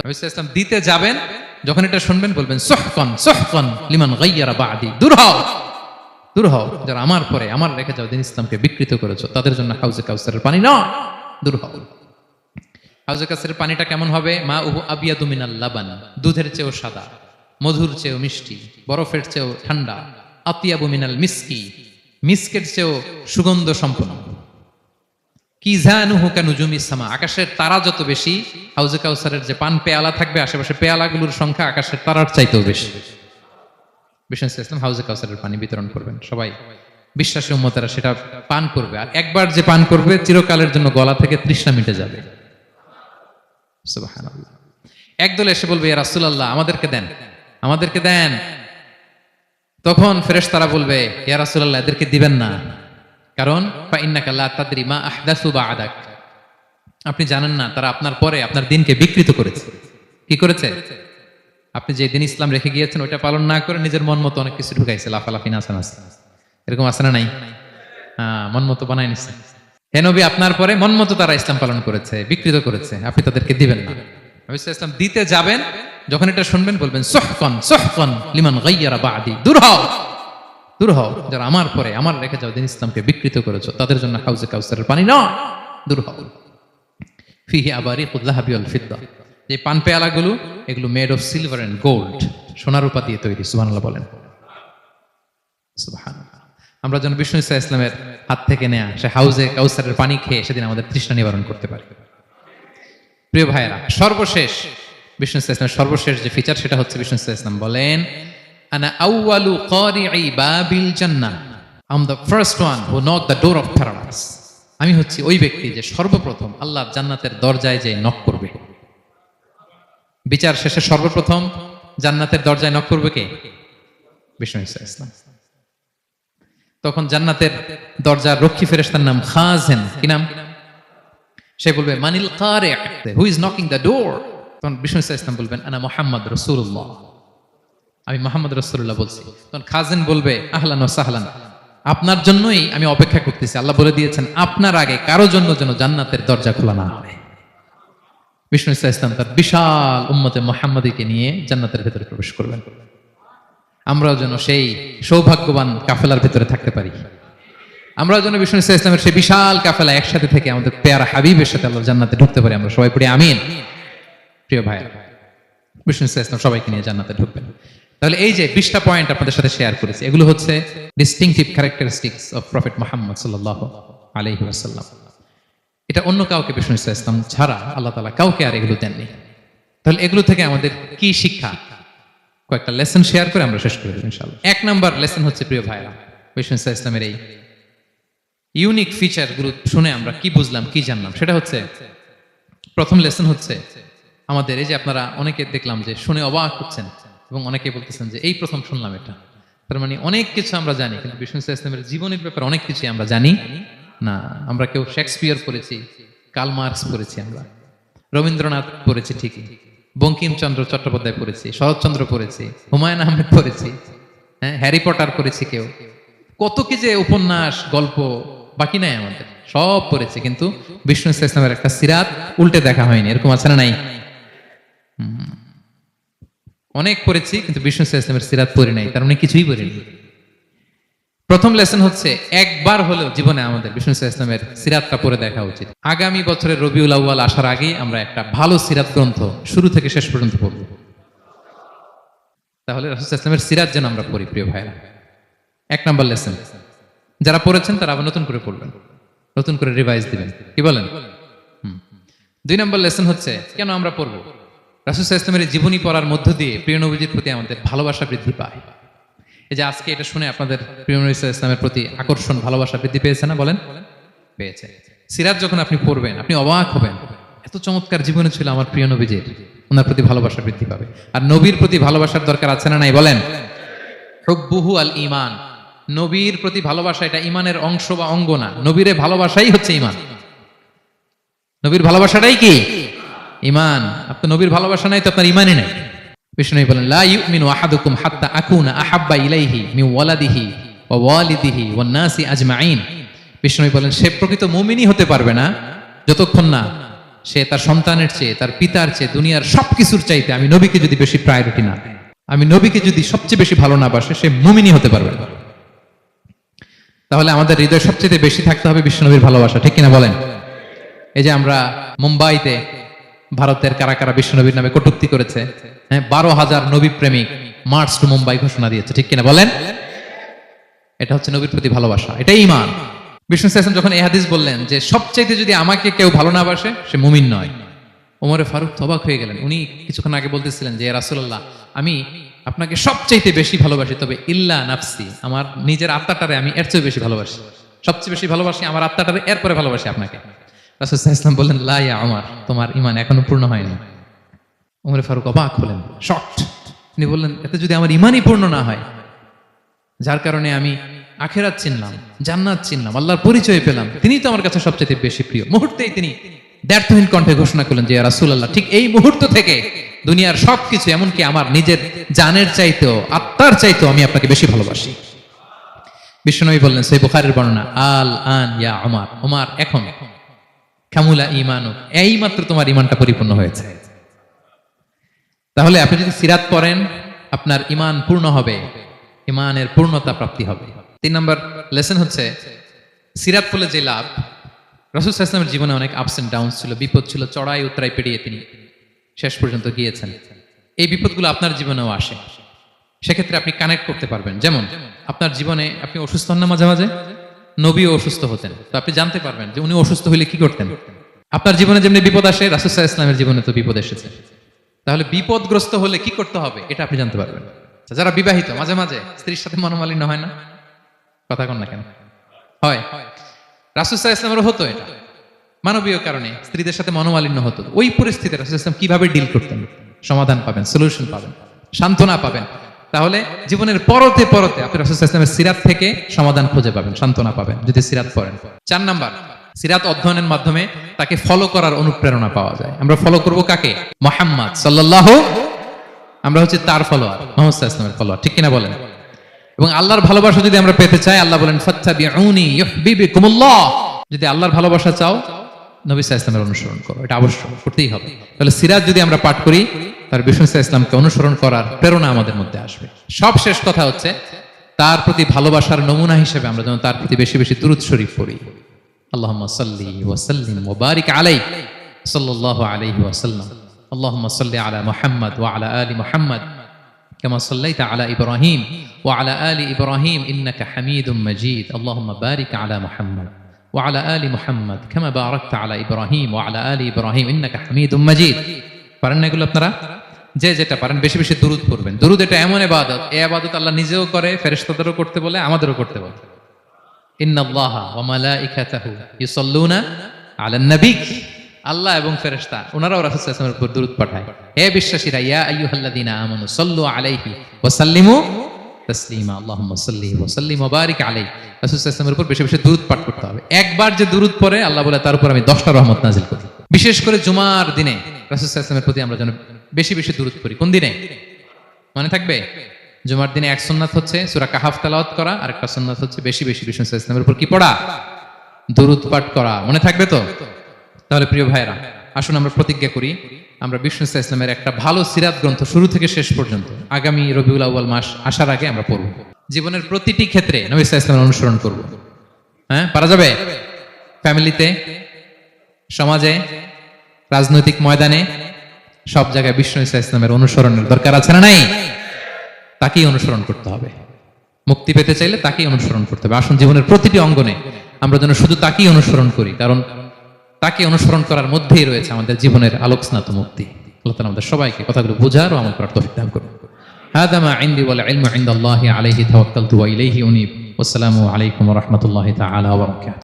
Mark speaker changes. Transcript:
Speaker 1: নবী সাল্লাল্লাহু আলাইহি ওয়াসাল্লাম দিতে যাবেন, যখন এটা শুনবেন বলবেন সুহকান সুহকান লিমান গায়্যারা বা'দি, দূর হও দূর হও যারা আমার পরে আমার রেখে যাও দিন ইসলামকে বিকৃত করেছো, তাদের জন্য হাউজে কাউসারের পানি নয়, দূর হও। হাউজে কাউসারের পানিটা কেমন হবে? মা উহু আবিয়াদু মিনাল লাবান, দুধের চেয়েও সাদা, মধুর চেয়েও মিষ্টি, বরফের চেয়েও ঠান্ডা, আতিয়াবু মিনাল মিসকি, মিসকের চেয়েও সুগন্ধ সম্পন্ন। কিজানুহু কানুজুমিস সামা, আকাশের তারা যত বেশি, হাউজে কাউসারের যে পান পেয়ালা থাকবে আশেপাশে পেয়ালাগুলোর সংখ্যা আকাশের তারার চাইতেও বেশি। বিষ্ণু ইসলাম হাউজে কাউসারের পানি বিতরণ করবেন, সবাই বিশ্বাসী উম্মতেরা সেটা পান করবে, আর একবার যে পান করবে চিরকালের জন্য গলা থেকে তৃষ্ণা মিটে যাবে। সুবহানাল্লাহ। একদল এসে বলবে ইয়া রাসূলুল্লাহ আমাদেরকে দেন, আমাদেরকে দেন। তখন ফেরেশতারা বলবে ইয়া রাসূলুল্লাহ এদেরকে দিবেন না, কারণ ফা ইন্নাকা লা তাদরি মা আহদাসু বা'দাক, আপনি জানেন না তারা আপনার পরে আপনার দিনকে বিকৃত করেছে। কি করেছে? আপনি যে দিন ইসলাম রেখে গিয়েছেন ওইটা পালন না করে নিজের মন মতো অনেক কিছু ঢুকাইছে, লাফালাফি নাচানাচি, এরকম আছে না নাই? মন মতো বানায় নিছে। হে নবী আপনার পরে মন মতো তারা ইসলাম পালন করেছে, বিকৃত করেছে, আপনি তাদেরকে দিবেন না। নবী সাল্লাল্লাহু আলাইহি ওয়াসাল্লাম দিতে যাবেন, যখন এটা শুনবেন বলবেন সুহকান সুহকান লিমান গায়্যারা বা'দি, দূর হও দূর হও যারা আমার পরে আমার রেখে যাও দিন ইসলামকে বিকৃত করেছো, তাদের জন্য হাউজে কাউসারের পানি নয়, দূর হও। ফিহি আবারিকুল যাহাবি ওয়াল ফিদ্দা, যে পান পেয়ালাগুলো এগুলো made of silver and gold, সোনা রূপা দিয়ে তৈরি। সুবহানাল্লাহ বলেন। সুবহানাল্লাহ। আমরা যেন বিষ্ণু ইসা ইসলামের হাত থেকে নেয়া সে হাউজে কাউসারের পানি খেয়ে সেদিন আমাদের তৃষ্ণা নিবারণ করতে পারি। প্রিয় ভাইয়েরা, সর্বশেষ বিষ্ণু ইসা ইসলামের সর্বশেষ যে ফিচার সেটা হচ্ছে বিষ্ণু ইসা ইসলাম বলেন আনা আউয়ালু কারিই বাবিল জান্নাহ, I am the first one who knock the door of paradise, আমি হচ্ছি ওই ব্যক্তি যে সর্বপ্রথম আল্লাহর জান্নাতের দরজায় যে নক করবে। বিচার শেষে সর্বপ্রথম জান্নাতের দরজায় নক করবে কে? বিষ্ণু ইসা ইসলাম। তখন জান্নাতের দরজার রক্ষী ফেরেশতার নাম খাজেন, কি নাম? সে বলবে মানিল কারি, who is knocking the door? তখন বিষ্ণু ইসা ইসলাম বলবেন আনা মুহাম্মদ রাসূলুল্লাহ, আমি মুহাম্মদ রাসূলুল্লাহ বলছি। তখন খাজেন বলবে আহলান ওয়া সাহলান, আপনার জন্যই আমি অপেক্ষা করতেছি, আল্লাহ বলে দিয়েছেন আপনার আগে কারো জন্য যেন জান্নাতের দরজা খোলা না হয়। বিষ্ণু ইসা ইসলাম তার বিশাল উম্মতে মুহাম্মাদীকে নিয়ে জান্নাতের ভেতরে প্রবেশ করবেন। আমরাও যেন সেই সৌভাগ্যবান কাফেলার ভেতরে থাকতে পারি, আমরাও যেন বিষ্ণু ইসা ইসলামের সেই বিশাল কাফেলা একসাথে থেকে আমাদের পেয়ারা হাবিবের সাথে আল্লাহর জান্নাতে ঢুকতে পারি। আমরা সবাই পড়ি আমিন। প্রিয় ভাই, বিষ্ণু ইসা ইসলাম সবাইকে নিয়ে জান্নাতে ঢুকবেন। তাহলে এই যে 20টা পয়েন্ট আপনাদের সাথে শেয়ার করেছি, এগুলো হচ্ছে distinctive characteristics of prophet Muhammad সাল্লাল্লাহু আলাইহি ওয়াসাল্লাম। এটা অন্য কাউকে বিষ্ণু ইসা ইসলাম ছাড়া আল্লাহ তাআলা কাউকে আর এগুলো দেননি। তাহলে এগুলো থেকে আমাদের কি শিক্ষা? কয়েকটা লেসন শেয়ার করে আমরা শেষ করে দেব ইনশাআল্লাহ। 1 নাম্বার লেসন হচ্ছে প্রিয় ভাইরা, বিষ্ণু ইসা ইসলামের এই ইউনিক ফিচার গুলো শুনে আমরা কি বুঝলাম, কি জানলাম, সেটা হচ্ছে প্রথম লেসন হচ্ছে আমাদের এই যে আপনারা অনেকে দেখলাম যে শুনে অবাক হচ্ছেন এবং অনেকে বলতেছেন যে এই প্রথম শুনলাম এটা, তার মানে অনেক কিছু আমরা জানি কিন্তু বিষ্ণু ইসা ইসলামের জীবনের ব্যাপারে অনেক কিছু আমরা জানি না। আমরা কেউ শেক্সপিয়ার পড়েছি, কার্ল মার্কস পড়েছি, আমরা রবীন্দ্রনাথ পড়েছি ঠিকই, বঙ্কিমচন্দ্র চট্টোপাধ্যায় পড়েছি, শরৎচন্দ্র পড়েছি, হুমায়ুন আহমেদ পড়েছি, হ্যারি পটার পড়েছি, কেউ কত কি যে উপন্যাস গল্প বাকি নাই আমাদের, সব পড়েছি, কিন্তু বিষ্ণু ইসা ইসলামের একটা সিরাত উল্টে দেখা হয়নি। এরকম আছে না নাই? অনেক পড়েছি কিন্তু বিষ্ণু ইসা ইসলামের সিরাত পড়ি নাই, তার মানে কিছুই পড়িনি। প্রথম লেসন হচ্ছে একবার হলেও জীবনে আমাদের বিষ্ণু ইসা ইসলামের সিরাতটা পড়ে দেখা উচিত। আগামী বছরের রবিউল আউয়াল আসার আগেই আমরা একটা ভালো সিরাত গ্রন্থ শুরু থেকে শেষ পর্যন্ত পড়ব। তাহলে রাসূল ইসলামের সিরাত যেন আমরা পড়ি প্রিয় ভাইরা। 1 নাম্বার লেসন, যারা পড়েছেন তারা আবার নতুন করে পড়বেন, নতুন করে রিভাইজ দিবেন, কি বলেন? 2 নাম্বার লেসন হচ্ছে কেন আমরা পড়বো? রাসূল ইসলামের জীবনী পড়ার মধ্য দিয়ে প্রিয় নবীজির প্রতি আমাদের ভালোবাসা বৃদ্ধি পায়। এই যে আজকে এটা শুনে আপনাদের প্রিয় নবী ইসলামের প্রতি আকর্ষণ, ভালোবাসা বৃদ্ধি পেয়েছে না? বলেন পেয়েছে। সিরাত যখন আপনি পড়বেন আপনি অবাক হবেন, এত চমৎকার জীবনে ছিল আমার প্রিয় নবীজির, ওনার প্রতি ভালোবাসা বৃদ্ধি পাবে। আর নবীর প্রতি ভালোবাসার দরকার আছে না নাই? বলেন। হুব্বুহু আল ঈমান, নবীর প্রতি ভালোবাসা এটা ঈমানের অংশ বা অঙ্গ না, নবীরে ভালোবাসাই হচ্ছে ঈমান। নবীর ভালোবাসাটাই কি? ঈমান। আপনার নবীর ভালোবাসা নাই তো আপনার ঈমানই নাই। বিষ্ণু বলেন লা ইউমিনু আহাদুকুম হাত্তা আকুনা আহাব্বা ইলাইহি মিন ওয়ালাদিহি ওয়া ওয়ালিদিহি ওয়ান নাসি আজমাইন। বিষ্ণু বলেন সে প্রকৃত মুমিনই হতে পারবে না যতক্ষণ না সে তার সন্তানের চেয়ে, তার পিতার চেয়ে, দুনিয়ার সবকিছুর চাইতে আমি নবীকে যদি বেশি প্রায়োরিটি না দিই, আমি নবীকে যদি সবচেয়ে বেশি ভালো না বাসে, সে মুমিনই হতে পারবে না। তাহলে আমাদের হৃদয় সবচেয়ে বেশি থাকতে হবে বিশ্বনবীর ভালোবাসা, ঠিক কিনা বলেন? এই যে আমরা মুম্বাইতে ভারতের কারা কারা বিশ্বনবীর নামে কটূক্তি করেছে, হ্যাঁ, 12,000 নবী প্রেমিক মার্চ টু মুম্বাই ঘোষণা দিয়েছে, ঠিক কিনা বলেন? এটা হচ্ছে নবীর প্রতি ভালোবাসা, এটাই ঈমান। বিষ্ণু সাল্লাল্লাহু আলাইহি ওয়াসাল্লাম যখন এই হাদিস বললেন যে সবচাইতে যদি আমাকে কেউ ভালো না বাসে, সে মুমিন নয়, ওমরে ফারুক অবাক হয়ে গেলেন। উনি কিছুক্ষণ আগে বলতেছিলেন যে রাসূলুল্লাহ, আমি আপনাকে সবচাইতে বেশি ভালোবাসি, তবে ইল্লা নাফসি, আমার নিজের আত্মাটারে আমি এর চেয়ে বেশি ভালোবাসি, সবচেয়ে বেশি ভালোবাসি আমার আত্মাটারে, এরপরে ভালোবাসি আপনাকে। রাসূল সাল্লাল্লাহু আলাইহি ওয়াসাল্লাম বললেন, লা ইয়া ওমর, তোমার ঈমান এখনো পূর্ণ হয়নি। ওমরে ফারুক অবাক হলেন, শকড। তিনি বললেন, এতে যদি আমার ঈমানই পূর্ণ না হয়, যার কারণে আমি আখিরাত চিনলাম, জান্নাত চিনলাম, আল্লাহর পরিচয় পেলাম, তিনিই তো আমার কাছে সবচেয়ে বেশি প্রিয়। মুহূর্তেই তিনি দ্ব্যর্থহীন কণ্ঠে ঘোষণা করলেন যে ইয়া রাসূলুল্লাহ, ঠিক এই মুহূর্ত থেকে দুনিয়ার সবকিছু, এমনকি আমার নিজের জানের চাইতেও, আত্মার চাইতেও আমি আপনাকে বেশি ভালোবাসি। বিশ্বনবী বললেন, সহিহ বুখারীর বর্ণনা, আল আন ইয়া ওমর, ওমর এখন কামুলা ঈমানু, এই মাত্র তোমার ঈমানটা পরিপূর্ণ হয়েছে। তাহলে আপনি যদি সিরাত পড়েন, আপনার ঈমান পূর্ণ হবে, ঈমানের পূর্ণতা প্রাপ্তি হবে। 3 নম্বর লেসন হচ্ছে, সিরাত পড়লে যে লাভ। রাসূল সাল্লাল্লাহু আলাইহি ওয়াসাল্লামের জীবনে অনেক আপস এন্ড ডাউনস ছিল, বিপদ ছিল, চড়াই উতরাই পেরিয়ে তিনি শেষ পর্যন্ত গিয়েছেন। এই বিপদগুলো আপনার জীবনেও আসে, সেক্ষেত্রে আপনি কানেক্ট করতে পারবেন। যেমন আপনার জীবনে আপনি অসুস্থ হন না মাঝে মাঝে, নবীও অসুস্থ হতেন, তো আপনি জানতে পারবেন যে উনি অসুস্থ হইলে কি করতেন। আপনার জীবনে যেমনি বিপদ আসে, রাসূল সাল্লাল্লাহু আলাইহি ওয়াসাল্লামের জীবনে তো বিপদ এসেছে, তাহলে বিপদগ্রস্ত হলে কি করতে হবে এটা আপনি জানতে পারবেন। যারা বিবাহিত, মাঝে মাঝে স্ত্রীর সাথে মনোমালিন্য হয় না? কথা কন না কেন? হয়। রাসূল সাল্লাল্লাহু আলাইহি ওয়াসাল্লামেরও হতো এটা, মানবীয় কারণে স্ত্রীদের সাথে মনোমালিন্য হতো। ওই পরিস্থিতিতে রাসূল সাল্লাল্লাহু আলাইহি ওয়াসাল্লাম কিভাবে ডিল করতেন? সমাধান পাবেন, সলিউশন পাবেন, সান্ত্বনা পাবেন। তাহলে জীবনের পরতে পরতে আপনি রাসূল সাল্লাল্লাহু আলাইহি ওয়াসাল্লামের সিরাত থেকে সমাধান খুঁজে পাবেন, সান্ত্বনা পাবেন যদি সিরাত পড়েন। 4 নাম্বার, সিরাত অধ্যয়নের মাধ্যমে তাকে ফলো করার অনুপ্রেরণা পাওয়া যায়। আমরা ফলো করব কাকে? মুহাম্মদ সাল্লাল্লাহু, আমরা হচ্ছে তার ফলোয়ার, মুহাম্মদ সাল্লাল্লাহু আলাইহি ওয়াসাল্লামের ফলোয়ার, ঠিক কিনা বলেন? এবং আল্লাহর ভালোবাসা যদি আমরা পেতে চাই, আল্লাহ বলেন ফাত্তাবিউনি ইউহিব্বুকুমুল্লাহ, যদি আল্লাহর ভালোবাসা চাও, নবী সাল্লাল্লাহু আলাইহি ওয়াসাল্লামের অনুসরণ করো, এটা অবশ্যই করতেই হবে। তাহলে সিরাত যদি আমরা পাঠ করি, তার বিষ্ণু সাল্লাল্লাহু আলাইহি ওয়াসাল্লামকে অনুসরণ করার প্রেরণা আমাদের মধ্যে আসবে। সব শেষ কথা হচ্ছে, তার প্রতি ভালোবাসার নমুনা হিসেবে আমরা যেন তার প্রতি বেশি বেশি দুরূদ শরীফ পড়ি। আল্লাহুম্মা সাল্লি ওয়া সাল্লিম ওয়া বারিক আলাইহি সাল্লাল্লাহু আলাইহি ওয়াসাল্লাম। আল্লাহুম্মা সাল্লি আলা মুহাম্মদ ওয়া আলা আলি মুহাম্মদ কামা সাল্লাইতা আলা ইব্রাহিম ওয়া আলা আলি ইব্রাহিম ইন্নাকা হামিদুম মাজিদ। আল্লাহুম্মা বারিক আলা মুহাম্মদ ওয়া আলা আলি মুহাম্মদ কামা বারাকতা আলা ইব্রাহিম ওয়া আলা আলি ইব্রাহিম ইন্নাকা হামিদুম মাজিদ। পারেন না এগুলো আপনারা? যে যেটা পারেন বেশি বেশি দুরূদ পড়বেন। দুরূদ এটা এমন ইবাদত, এই ইবাদত আল্লাহ নিজেও করে, ফেরেশতাদেরও করতে বলে, আমাদেরও করতে বলে। ইন্নাল্লাহা ওয়া মালাইকাতাহু ইউসাল্লুনা আলান নবী, আল্লাহ এবং ফেরেশতা ওনারাও রাসূল সাল্লাল্লাহু আলাইহি ওয়াসাল্লামের উপর দুরূদ পাঠায়। হে বিশ্বাসীরা, ইয়া আইয়ুহাল্লাযীনা আমানু সাল্লু আলাইহি ওয়া সাল্লিমু তাসলিমা। আল্লাহুম্মা সাল্লি ওয়া সাল্লিম ওয়া বারিক আলাইহি। রাসূল সাল্লাল্লাহু আলাইহি ওয়াসাল্লামের উপর বেশি বেশি দুরূদ পাঠ করতে হবে। একবার যে দুরূদ পড়ে, আল্লাহ বলে তার উপর আমি 10টা রহমত নাযিল করি। বিশেষ করে জুমার দিনে রাসূল সাল্লাল্লাহু আলাইহি ওয়াসাল্লামের প্রতি আমরা যেন বেশি বেশি দুরূদ পড়ি। কোন দিনে মনে থাকবে? জুমার দিনে এক সুন্নাত হচ্ছে সূরা কাহাফ তেলাওয়াত করা, আর একটা সুন্নাত হচ্ছে বেশি বেশি বিষ্ণু সাল্লাল্লাহু আলাইহি ওয়াসাল্লামের উপর কি পড়া? দুরূদ পাঠ করা। মনে থাকবে তো? তাহলে প্রিয় ভাইরা, আসুন আমরা প্রতিজ্ঞা করি, আমরা বিষ্ণু সাল্লাল্লাহু আলাইহি ওয়াসাল্লামের একটা ভালো সিরাত গ্রন্থ শুরু থেকে শেষ পর্যন্ত আগামী রবিউল আউয়াল মাস আসার আগে আমরা পড়ব। জীবনের প্রতিটি ক্ষেত্রে নবী সাল্লাল্লাহু আলাইহি ওয়াসাল্লামের অনুসরণ করব। হ্যাঁ, পারা যাবে? ফ্যামিলিতে, সমাজে, রাজনৈতিক ময়দানে, সব জায়গায় বিষ্ণু সাল্লাল্লাহু আলাইহি ওয়াসাল্লামের অনুসরণের দরকার আছে না নাই? তাকেই অনুসরণ করতে হবে। মুক্তি পেতে চাইলে তাকেই অনুসরণ করতে হবে। আসুন জীবনের প্রতিটি অঙ্গনে আমরা যেন শুধু তাকেই অনুসরণ করি, কারণ তাকে অনুসরণ করার মধ্যেই রয়েছে আমাদের জীবনের আলোকস্নাত মুক্তি। আল্লাহ তাআলা আমাদের সবাইকে কথাগুলো বোঝার ও আমল করার তৌফিক দান করুন। হাদা মা ইনদি ওয়াল ইলমু ইনদাল্লাহি আলাইহি তাওয়াক্কালতু ওয়া ইলাইহি উনীব। ওয়াসসালামু আলাইকুম ওয়া রাহমাতুল্লাহি তাআলা ওয়া বারাকাতুহু।